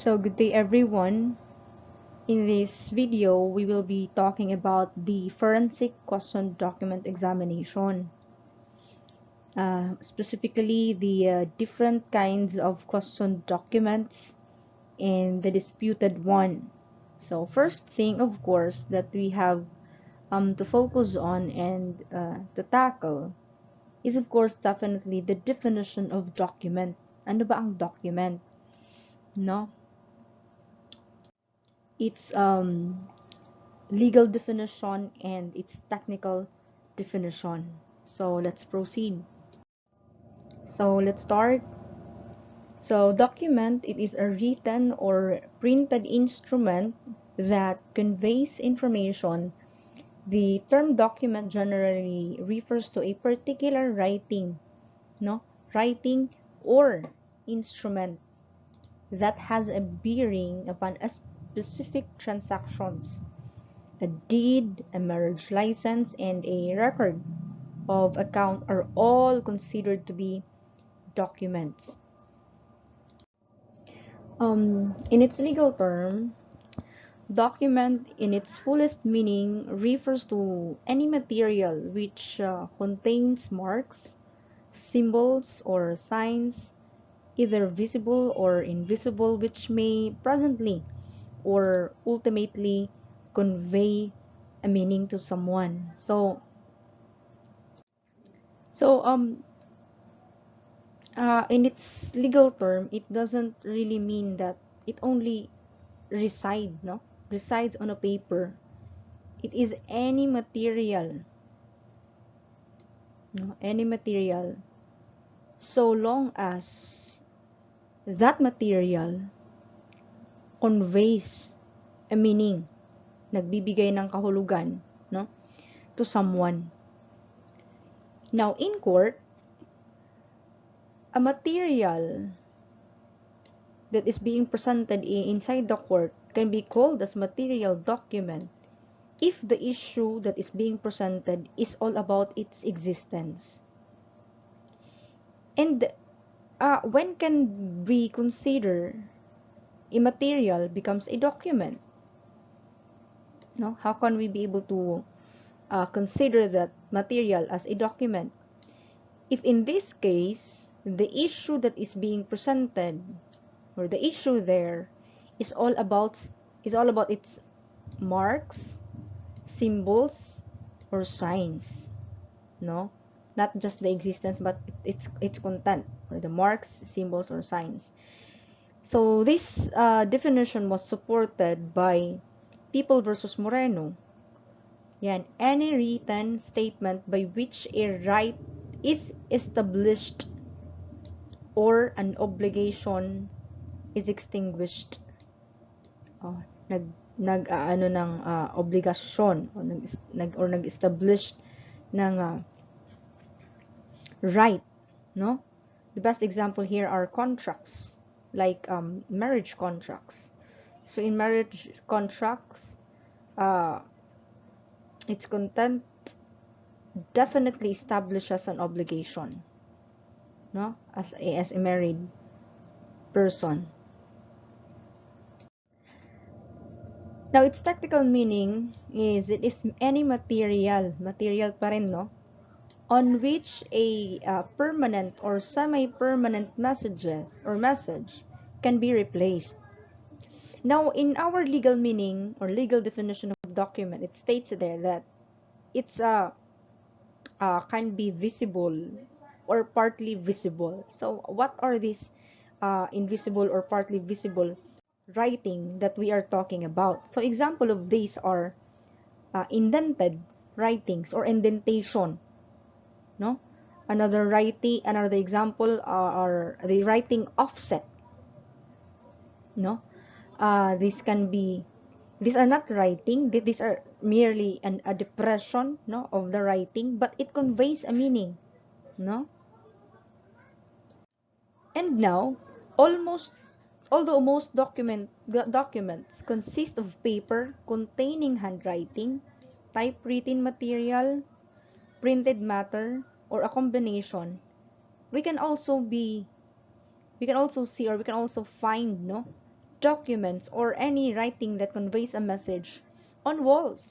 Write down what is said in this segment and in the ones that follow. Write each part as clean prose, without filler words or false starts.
So good day everyone. In this video, we will be talking about the forensic question document examination. Specifically, the different kinds of question documents and the disputed one. So first thing, of course, that we have to focus on and to tackle is of course definitely the definition of document. Ano ba ang document? No? It's legal definition and its technical definition. So let's proceed. So let's start. So document, it is a written or printed instrument that conveys information. The term document generally refers to a particular writing, no? Writing or instrument that has a bearing upon a specific transactions. A deed, a marriage license, and a record of account are all considered to be documents. In its legal term, document in its fullest meaning refers to any material which contains marks, symbols, or signs, either visible or invisible, which may presently or ultimately convey a meaning to someone. So in its legal term, it doesn't really mean that it only resides on a paper. It is any material, no? Any material, so long as that material conveys a meaning, nagbibigay ng kahulugan, no, to someone. Now, in court, a material that is being presented inside the court can be called as material document if the issue that is being presented is all about its existence. And when can we consider a material becomes a document? No? How can we be able to consider that material as a document? If in this case, the issue that is being presented or the issue there is all about its marks, symbols, or signs, no, not just the existence but its content, or the marks, symbols, or signs. So this definition was supported by People versus Moreno. Yan, any written statement by which a right is established or an obligation is extinguished. Oh, nag ng obligasyon o nag-establish ng right, no? The best example here are contracts, like marriage contracts. So in marriage contracts, uh, its content definitely establishes an obligation, no? As a married person. Now, its technical meaning is it is any material pa rin, no? On which a permanent or semi-permanent message can be replaced. Now, in our legal meaning or legal definition of document, it states there that it's can be visible or partly visible. So, what are these invisible or partly visible writing that we are talking about? So, example of these are indented writings or indentation, no? Another example are the writing offset, no? These are not writing, these are merely a depression, no, of the writing, but it conveys a meaning, no? And now, almost although most documents consist of paper containing handwriting, typewritten material, printed matter, or a combination, we can also see, or we can also find, no, documents or any writing that conveys a message on walls.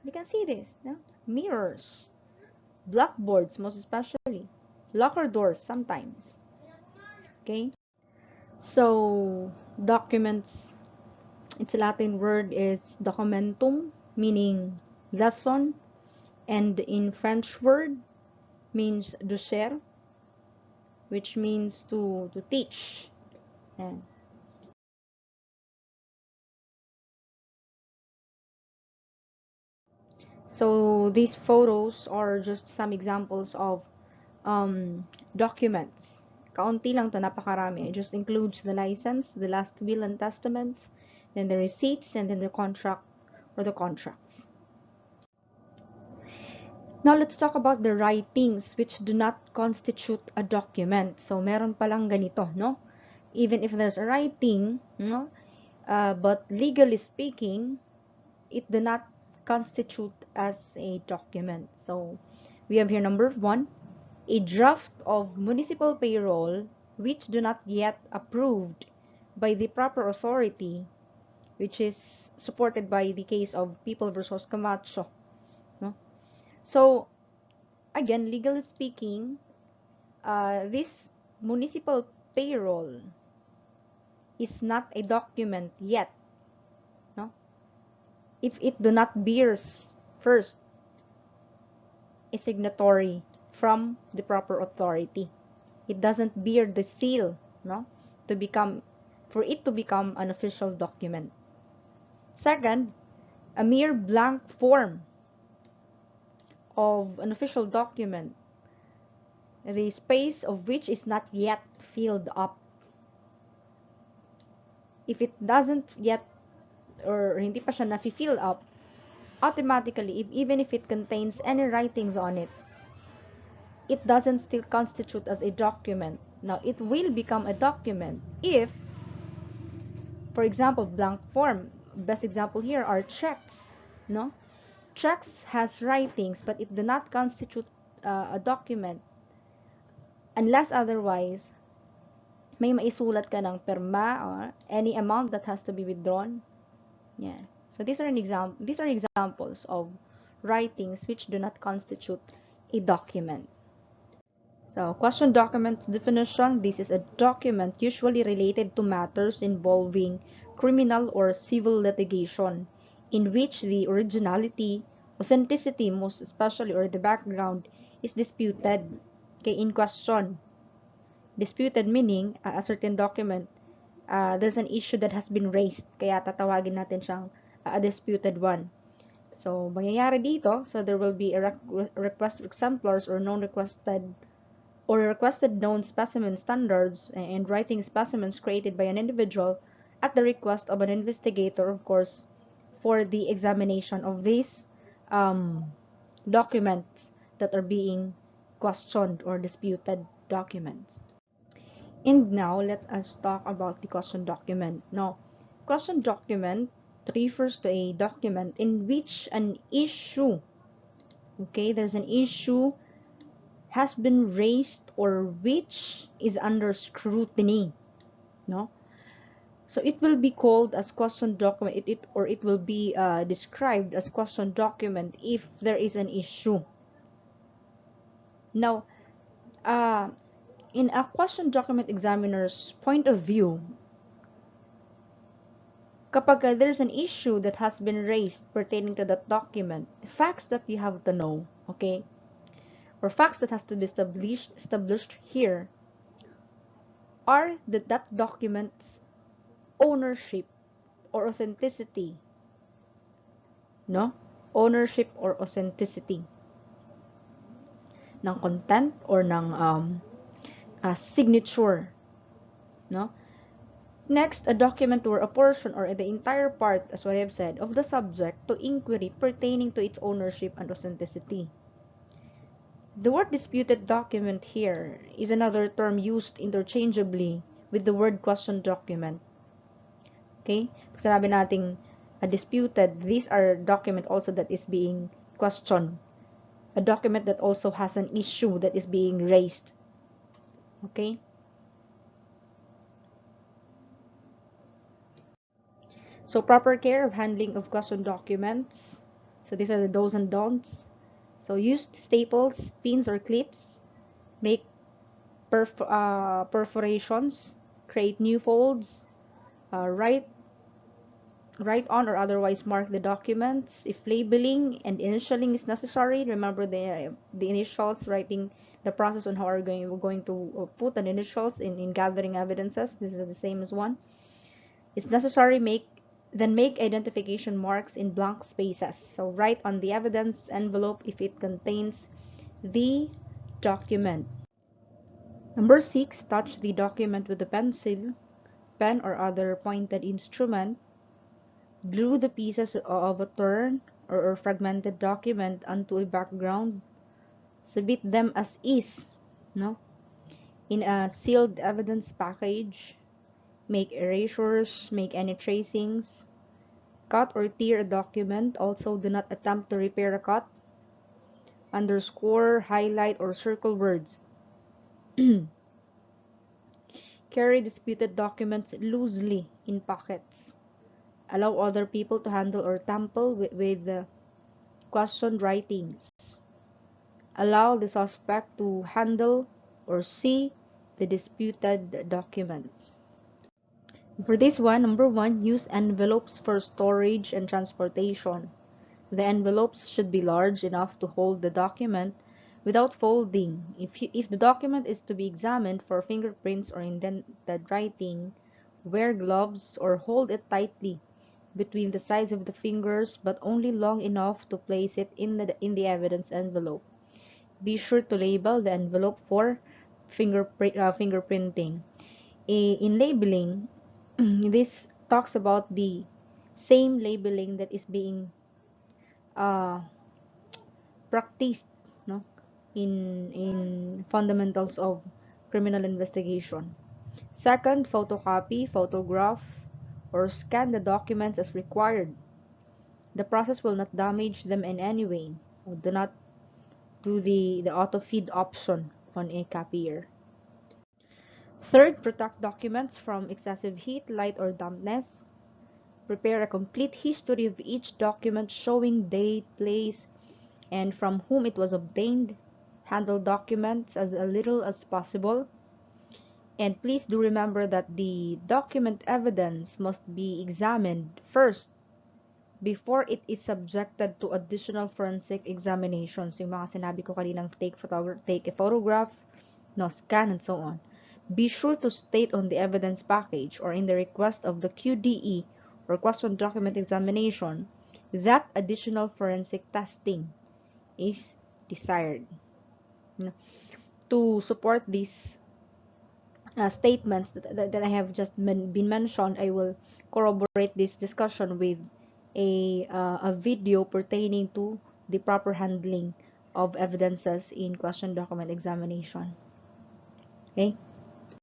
You can see this, no? Mirrors, blackboards, most especially, locker doors sometimes. Okay, so documents, its Latin word is documentum, meaning lesson, and in French word means douceur, which means to teach. Yan. So these photos are just some examples of documents. Kaunti lang to, napakarami. It just includes the license, the last will and testaments, then the receipts, and then the contract or the contracts. Now let's talk about the writings which do not constitute a document. So meron palang ganito, no? Even if there's a writing, no? But legally speaking, it do not constitute as a document. So we have here number 1, a draft of municipal payroll which do not yet approved by the proper authority, which is supported by the case of People versus Camacho. No? So again, legally speaking, this municipal payroll is not a document yet. No? If it do not bears first a signatory from the proper authority. It doesn't bear the seal, no, to become, for it to become an official document. Second, a mere blank form of an official document, the space of which is not yet filled up. If it doesn't yet, or hindi pa siya na-fill up, automatically, even if it contains any writings on it, it doesn't still constitute as a document. Now, it will become a document if, for example, blank form. Best example here are checks. No, checks has writings, but it do not constitute a document unless otherwise may maisulat ka ng perma or any amount that has to be withdrawn. Yeah. So these are examples of writings which do not constitute a document. So, question document definition. This is a document usually related to matters involving criminal or civil litigation, in which the originality, authenticity, most especially, or the background is disputed. Okay, in question. Disputed meaning, a certain document, there's an issue that has been raised, kaya tatawagin natin siyang a disputed one. So, mangyayari dito, so there will be a request for exemplars or non-requested or requested known specimen standards and writing specimens created by an individual at the request of an investigator, of course, for the examination of these documents that are being questioned or disputed documents. And now, let us talk about the question document. Now, question document refers to a document in which an issue, okay, there's an issue has been raised or which is under scrutiny, no? So it will be called as question document, or it will be described as question document if there is an issue. Now, uh, in a question document examiner's point of view, kapag there's an issue that has been raised pertaining to that document, facts that you have to know, okay, or facts that has to be established here are that document's ownership or authenticity, no? Ownership or authenticity ng content or ng signature, no? Next, a document or a portion or the entire part, as what I have said, of the subject to inquiry pertaining to its ownership and authenticity. The word disputed document here is another term used interchangeably with the word question document. Okay? Pag sinabi nating disputed, these are document also that is being questioned. A document that also has an issue that is being raised. Okay? So proper care of handling of question documents. So these are the do's and don'ts. So use staples, pins or clips. Make perforations. Create new folds. Write on or otherwise mark the documents. If labeling and initialing is necessary, remember the initials, writing the process on how we're going to put an initials in gathering evidences. This is the same as one. It's necessary, make identification marks in blank spaces. So write on the evidence envelope if it contains the document. Number 6, touch the document with a pencil, pen, or other pointed instrument. Glue the pieces of a torn or fragmented document onto a background. Submit them as is, no? In a sealed evidence package. Make erasures, make any tracings. Cut or tear a document. Also, do not attempt to repair a cut. Underscore, highlight, or circle words. Carry disputed documents loosely in pockets. Allow other people to handle or tamper with questioned writings. Allow the suspect to handle or see the disputed document. For this one, number 1, use envelopes for storage and transportation. The envelopes should be large enough to hold the document without folding. If the document is to be examined for fingerprints or indented writing, wear gloves or hold it tightly between the sides of the fingers, but only long enough to place it in the evidence envelope. Be sure to label the envelope for fingerprinting. In labeling, this talks about the same labeling that is being uh, practiced, no, in fundamentals of criminal investigation. Second, photocopy, photograph, or scan the documents as required. The process will not damage them in any way. So do not do the auto feed option on a copier. Third, protect documents from excessive heat, light, or dampness. Prepare a complete history of each document showing date, place, and from whom it was obtained. Handle documents as little as possible. And please do remember that the document evidence must be examined first before it is subjected to additional forensic examinations. Yung mga sinabi ko kaninang take a photograph, no, scan, and so on. Be sure to state on the evidence package or in the request of the QDE or question document examination that additional forensic testing is desired. No, to support these statements that I have just been mentioned, I will corroborate this discussion with a video pertaining to the proper handling of evidences in question document examination. Okay?